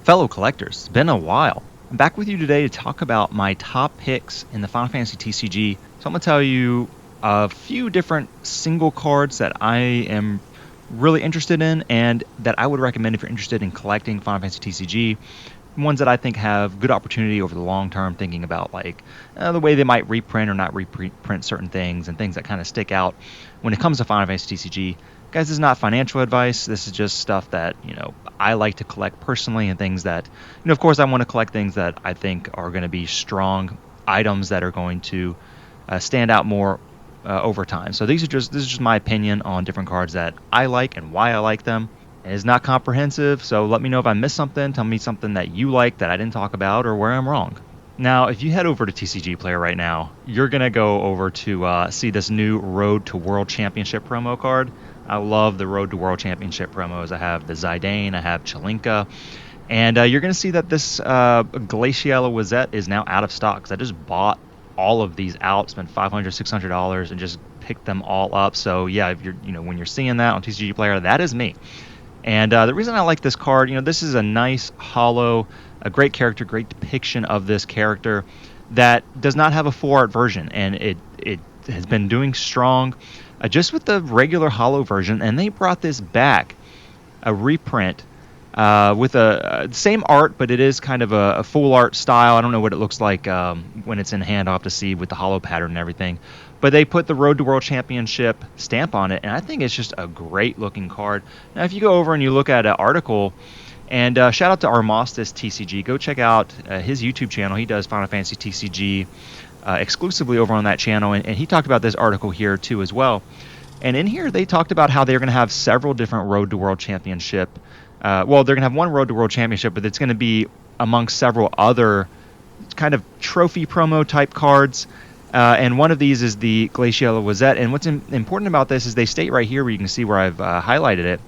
Fellow collectors, it's been a while. I'm back with you today to talk about my top picks in the Final Fantasy TCG. So I'm going to tell you a few different single cards that I am really interested in and that I would recommend if you're interested in collecting Final Fantasy TCG. Ones that I think have good opportunity over the long term, thinking about like the way they might reprint or not reprint certain things and things that kind of stick out when it comes to Final Fantasy TCG. Guys, this is not financial advice. This is just stuff that, I like to collect personally, and things that, of course, I want to collect things that I think are going to be strong items that are going to stand out more over time. So this is just my opinion on different cards that I like and why I like them. It is not comprehensive, so let me know if I missed something. Tell me something that you like that I didn't talk about or where I'm wrong. Now, if you head over to TCG Player right now, you're going to go over to see this new Road to World Championship promo card. I love the Road to World Championship promos. I have the Zidane, I have Chelinka, and you're going to see that this Glaciella Wazette is now out of stock, because I just bought all of these out, spent $500, $600, and just picked them all up. So yeah, if you're, when you're seeing that on TCG Player, that is me. And the reason I like this card, this is a nice hollow, a great character, great depiction of this character that does not have a full art version, and it has been doing strong just with the regular hollow version, and they brought this back, a reprint with a same art, but it is kind of a full art style. I don't know what it looks like when it's in hand. I'll have to see with the hollow pattern and everything. But they put the Road to World Championship stamp on it, and I think it's just a great looking card. Now, if you go over and you look at an article, and shout out to Armostus TCG, go check out his YouTube channel. He does Final Fantasy TCG exclusively over on that channel, and he talked about this article here too as well. And in here, they talked about how they're going to have several different Road to World Championship. They're going to have one Road to World Championship, but it's going to be amongst several other kind of trophy promo type cards. And one of these is the Glaciella Wazette. And what's important about this is they state right here, where you can see where I've highlighted it,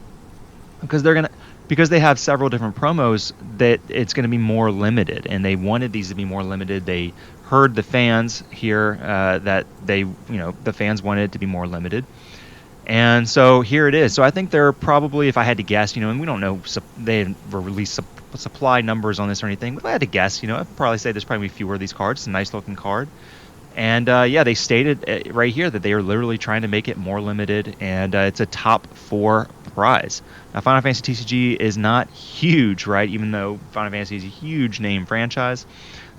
because they have several different promos, that it's going to be more limited, and they wanted these to be more limited. They heard the fans here that the fans wanted it to be more limited. And so here it is. So I think they're probably, if I had to guess, and we don't know, they haven't released supply numbers on this or anything, but if I had to guess, I'd probably say there's probably fewer of these cards. It's a nice looking card. And they stated right here that they are literally trying to make it more limited, and it's a top 4 prize. Now, Final Fantasy TCG is not huge, right? Even though Final Fantasy is a huge name franchise,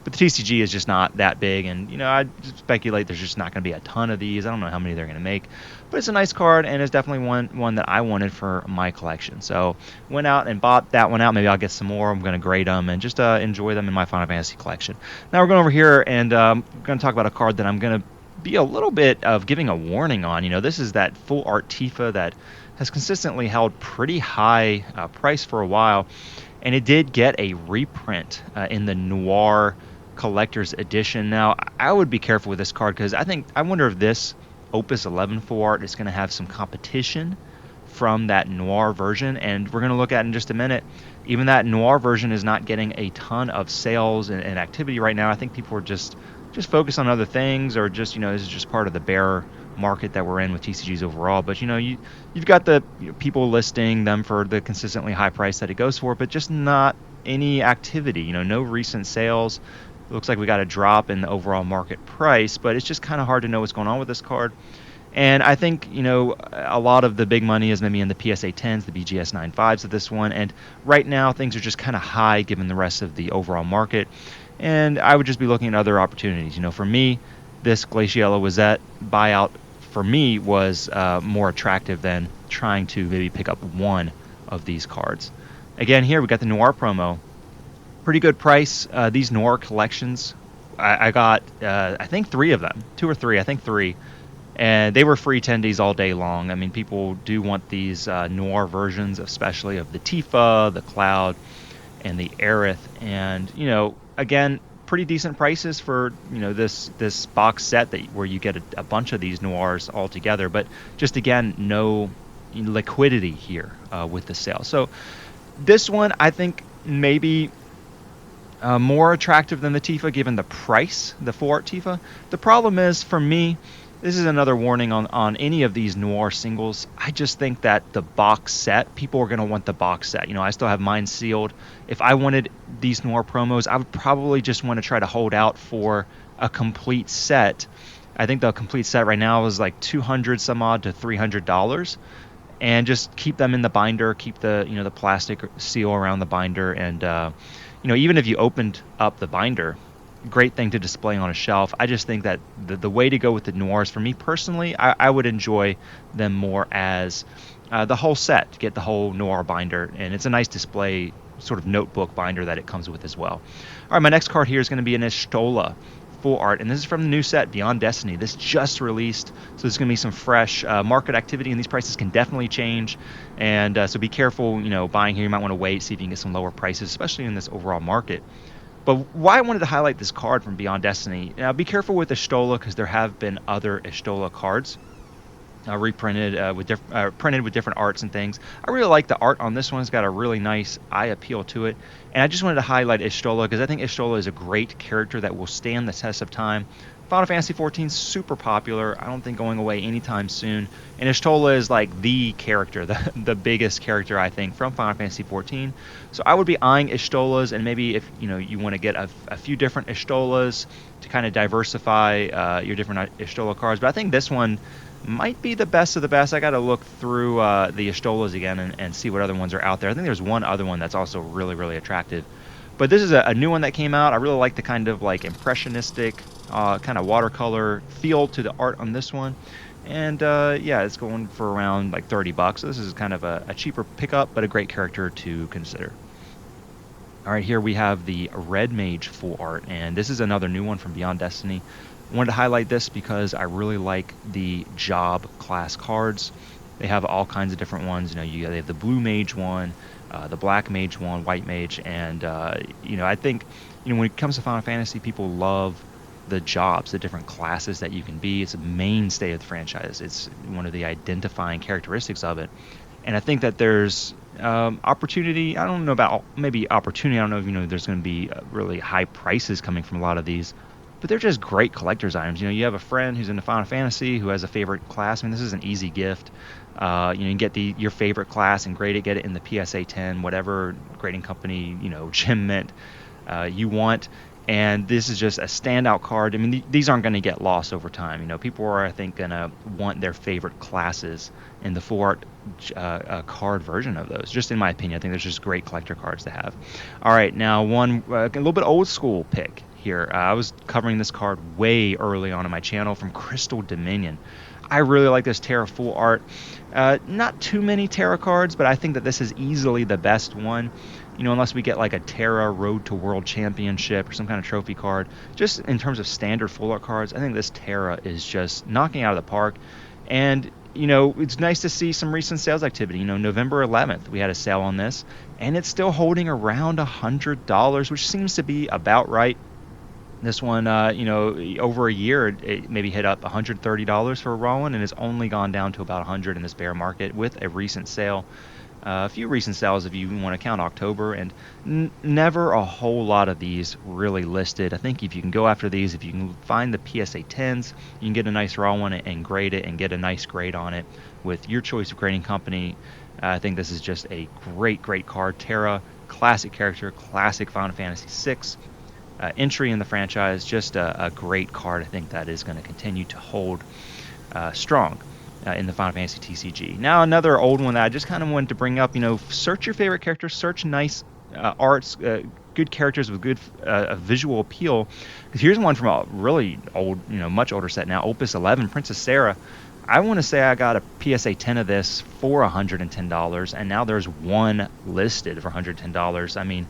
but the TCG is just not that big, and I speculate there's just not going to be a ton of these. I don't know how many they're going to make, but it's a nice card, and it's definitely one that I wanted for my collection. So went out and bought that one out. Maybe I'll get some more. I'm going to grade them and just enjoy them in my Final Fantasy collection. Now we're going over here, and I'm going to talk about a card that I'm going to be a little bit of giving a warning on. This is that full art Tifa that has consistently held pretty high price for a while, and it did get a reprint in the Noir Collector's Edition. Now, I would be careful with this card, because I wonder if this Opus 11 full art is going to have some competition from that Noir version, and we're going to look at in just a minute. Even that Noir version is not getting a ton of sales and activity right now. I think people are just focused on other things, or just this is just part of the bear market that we're in with TCGs overall. But you've got the people listing them for the consistently high price that it goes for, but just not any activity. No recent sales. It looks like we got a drop in the overall market price, but it's just kind of hard to know what's going on with this card. And I think, a lot of the big money is maybe in the PSA 10s, the BGS 95s of this one. And right now, things are just kind of high given the rest of the overall market. And I would just be looking at other opportunities. For me, this Glaciella Wazette buyout, for me, was more attractive than trying to maybe pick up one of these cards. Again, here we got the Noir promo. Pretty good price. These Noir collections, I got, I think 3 of them. 2 or 3, I think 3. And they were free attendees all day long. I mean, people do want these Noir versions, especially of the Tifa, the Cloud, and the Aerith. And, again, pretty decent prices for, this box set where you get a bunch of these Noirs all together. But just, again, no liquidity here with the sale. So this one, I think, maybe more attractive than the Tifa, given the price, the full art Tifa. The problem is, for me, This is another warning on any of these Noir singles. I just think that the box set, people are going to want the box set. I still have mine sealed. If I wanted these Noir promos, I would probably just want to try to hold out for a complete set. I think the complete set right now is like $200 some odd to $300, and just keep them in the binder, keep the the plastic seal around the binder, and even if you opened up the binder, great thing to display on a shelf. I just think that the way to go with the Noirs, for me personally, I would enjoy them more as the whole set, to get the whole Noir binder, and it's a nice display sort of notebook binder that it comes with as well. All right, my next card here is going to be an Estola full art, and this is from the new set Beyond Destiny. This just released, so there's going to be some fresh market activity, and these prices can definitely change, and so be careful buying here. You might want to wait, see if you can get some lower prices, especially in this overall market. But why I wanted to highlight this card from Beyond Destiny, now be careful with Estola, because there have been other Estola cards reprinted printed with different arts and things. I really like the art on this one. It's got a really nice eye appeal to it. And I just wanted to highlight Estola because I think Estola is a great character that will stand the test of time. Final Fantasy XIV is super popular. I don't think going away anytime soon. And Estola is like the character, the biggest character, I think, from Final Fantasy XIV. So I would be eyeing Estolas, and maybe if you want to get a few different Estolas to kind of diversify your different Estola cards. But I think this one might be the best of the best. I got to look through the Estolas again and see what other ones are out there. I think there's one other one that's also really, really attractive. But this is a new one that came out. I really like the kind of like impressionistic kind of watercolor feel to the art on this one. And yeah, it's going for around like $30. So this is kind of a cheaper pickup, but a great character to consider. All right, here we have the Red Mage full art, and this is another new one from Beyond Destiny. I wanted to highlight this because I really like the job class cards. They have all kinds of different ones. They have the blue mage one, the black mage one, white mage, and I think when it comes to Final Fantasy, people love the jobs, the different classes that you can be. It's a mainstay of the franchise. It's one of the identifying characteristics of it, and I think that there's opportunity. I don't know about maybe opportunity. I don't know if there's going to be really high prices coming from a lot of these. But they're just great collector's items. You have a friend who's into Final Fantasy who has a favorite class. I mean, this is an easy gift. You can get your favorite class and grade it, get it in the PSA 10, whatever grading company, Gem Mint you want. And this is just a standout card. I mean, these aren't going to get lost over time. People are, I think, going to want their favorite classes in the full art card version of those. Just in my opinion, I think there's just great collector cards to have. All right, now one a little bit old school pick here. I was covering this card way early on in my channel from Crystal Dominion. I really like this Terra full art. Not too many Terra cards, but I think that this is easily the best one. Unless we get like a Terra Road to World Championship or some kind of trophy card. Just in terms of standard full art cards, I think this Terra is just knocking out of the park. And it's nice to see some recent sales activity. November 11th, we had a sale on this, and it's still holding around $100, which seems to be about right. This one, over a year, it maybe hit up $130 for a raw one, and it's only gone down to about $100 in this bear market with a recent sale. A few recent sales if you want to count October, and never a whole lot of these really listed. I think if you can go after these, if you can find the PSA 10s, you can get a nice raw one and grade it and get a nice grade on it with your choice of grading company. I think this is just a great card. Terra, classic character, classic Final Fantasy VI. Entry in the franchise, just a great card. I think that is going to continue to hold strong in the Final Fantasy TCG. Now another old one that I just kind of wanted to bring up, search your favorite characters, search nice arts, good characters with good visual appeal. Because here's one from a really old, much older set now, Opus 11, Princess Sarah. I want to say I got a PSA 10 of this for $110, and now there's one listed for $110. I mean,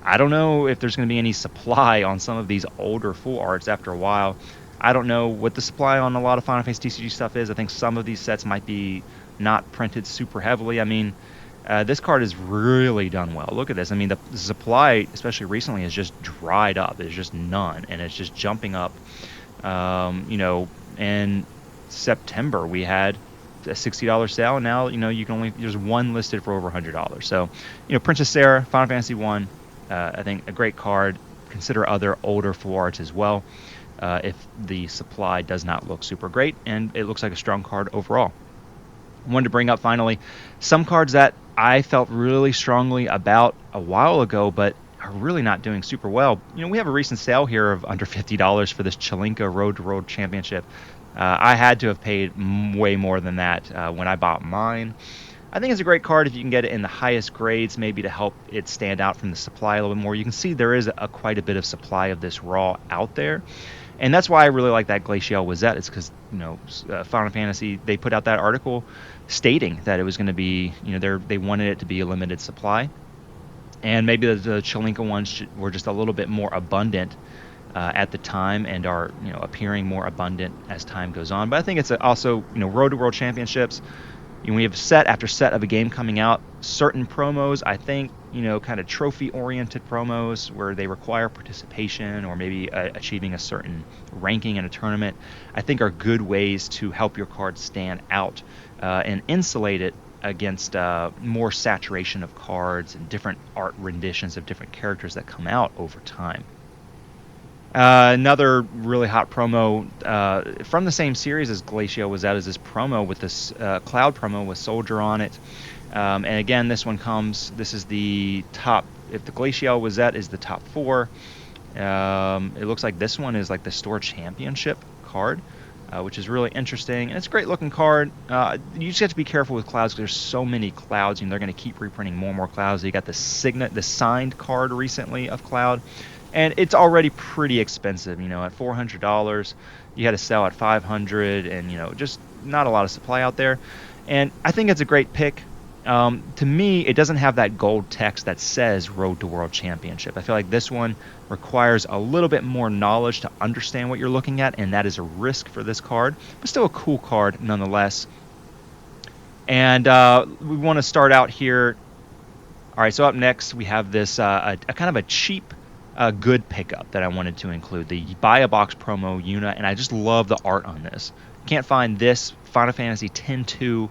I don't know if there's going to be any supply on some of these older full arts after a while. I don't know what the supply on a lot of Final Fantasy TCG stuff is. I think some of these sets might be not printed super heavily. I mean, this card is really done well. Look at this. I mean, the supply, especially recently, has just dried up. There's just none, and it's just jumping up. In September, we had a $60 sale, and now, you can there's one listed for over $100. So, Princess Sarah, Final Fantasy 1, I think a great card. Consider other older full arts as well. if the supply does not look super great, and it looks like a strong card overall. I wanted to bring up finally some cards that I felt really strongly about a while ago, but are really not doing super well. We have a recent sale here of under $50 for this Chelinka Road to World Championship. I had to have paid way more than that when I bought mine. I think it's a great card if you can get it in the highest grades, maybe to help it stand out from the supply a little bit more. You can see there is quite a bit of supply of this raw out there. And that's why I really like that Glacial Wizette. It's because, Final Fantasy, they put out that article stating that it was going to be, they wanted it to be a limited supply. And maybe the Chelinka ones were just a little bit more abundant at the time and are, appearing more abundant as time goes on. But I think it's also, Road to World Championships. We have set after set of a game coming out. Certain promos, I think, kind of trophy-oriented promos where they require participation or maybe achieving a certain ranking in a tournament, I think are good ways to help your card stand out and insulate it against more saturation of cards and different art renditions of different characters that come out over time. Another really hot promo from the same series as Glacial was out as this promo with this Cloud promo with Soldier on it. And again, this is the top, if the Glacial Wizette is the top 4, it looks like this one is like the store championship card, which is really interesting. And it's a great looking card. You just have to be careful with clouds because there's so many clouds, and they're going to keep reprinting more and more clouds. You got the signed card recently of Cloud. And it's already pretty expensive, at $400. You had to sell at $500, and just not a lot of supply out there. And I think it's a great pick. To me, it doesn't have that gold text that says Road to World Championship. I feel like this one requires a little bit more knowledge to understand what you're looking at, and that is a risk for this card, but still a cool card nonetheless. And we want to start out here. All right, so up next we have this a kind of a cheap good pickup that I wanted to include, the Buy a Box promo Yuna, and I just love the art on this. Can't find this Final Fantasy X-2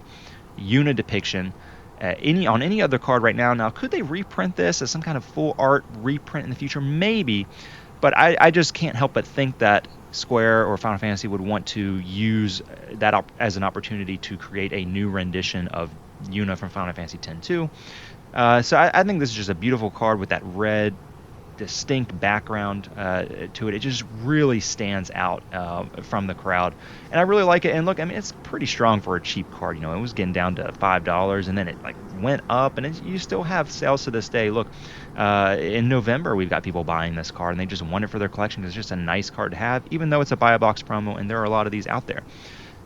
Yuna depiction on any other card right now. Now, could they reprint this as some kind of full art reprint in the future? Maybe, but I just can't help but think that Square or Final Fantasy would want to use that as an opportunity to create a new rendition of Yuna from Final Fantasy X-2. So I think this is just a beautiful card with that red distinct background to it. It just really stands out from the crowd, and I really like it. And look, I mean, it's pretty strong for a cheap card. It was getting down to $5, and then it went up, and you still have sales to this day. Look, in November we've got people buying this card, and they just want it for their collection because it's just a nice card to have, even though it's a Buy a Box promo, and there are a lot of these out there.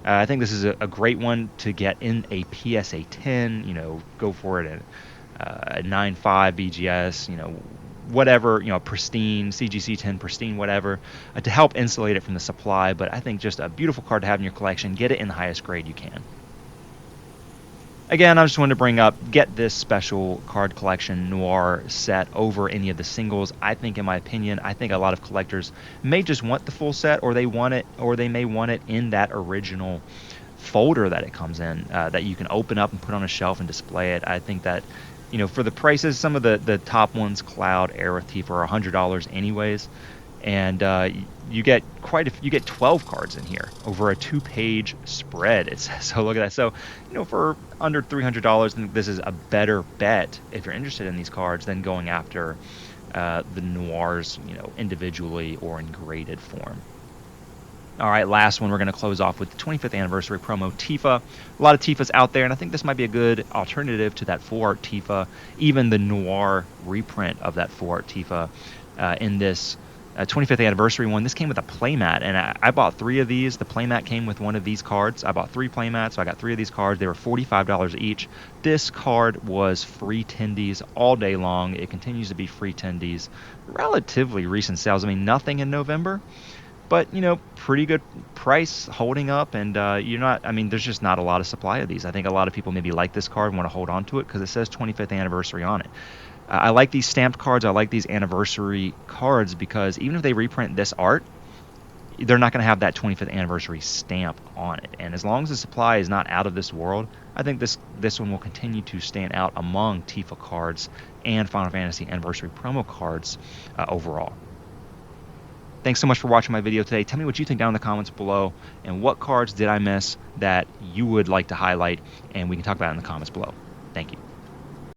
I think this is a great one to get in a PSA 10. Go for it at a 9.5 BGS. Whatever, pristine, CGC 10, pristine, whatever, to help insulate it from the supply. But I think just a beautiful card to have in your collection. Get it in the highest grade you can. Again, I just wanted to bring up, get this special card collection Noir set over any of the singles. I think, in my opinion, I think a lot of collectors may just want the full set, or they may want it in that original folder that it comes in, that you can open up and put on a shelf and display it. I think that for the prices, some of the top ones, Cloud, Aerith, Tifa, are $100 anyways, and you get 12 cards in here over a 2-page spread. It says, so look at that. So for under $300, I think this is a better bet if you're interested in these cards than going after the Noirs, individually or in graded form. All right, last one, we're going to close off with the 25th anniversary promo Tifa. A lot of Tifas out there, and I think this might be a good alternative to that full art Tifa, even the Noir reprint of that full art Tifa in this 25th anniversary one. This came with a playmat, and I bought 3 of these. The playmat came with one of these cards. I bought 3 playmats, so I got 3 of these cards. They were $45 each. This card was free tendies all day long. It continues to be free tendies. Relatively recent sales. I mean, nothing in November. But, pretty good price holding up, and there's just not a lot of supply of these. I think a lot of people maybe like this card and want to hold on to it because it says 25th anniversary on it. I like these stamped cards. I like these anniversary cards because even if they reprint this art, they're not going to have that 25th anniversary stamp on it. And as long as the supply is not out of this world, I think this one will continue to stand out among Tifa cards and Final Fantasy anniversary promo cards overall. Thanks so much for watching my video today. Tell me what you think down in the comments below, and what cards did I miss that you would like to highlight, and we can talk about it in the comments below. Thank you.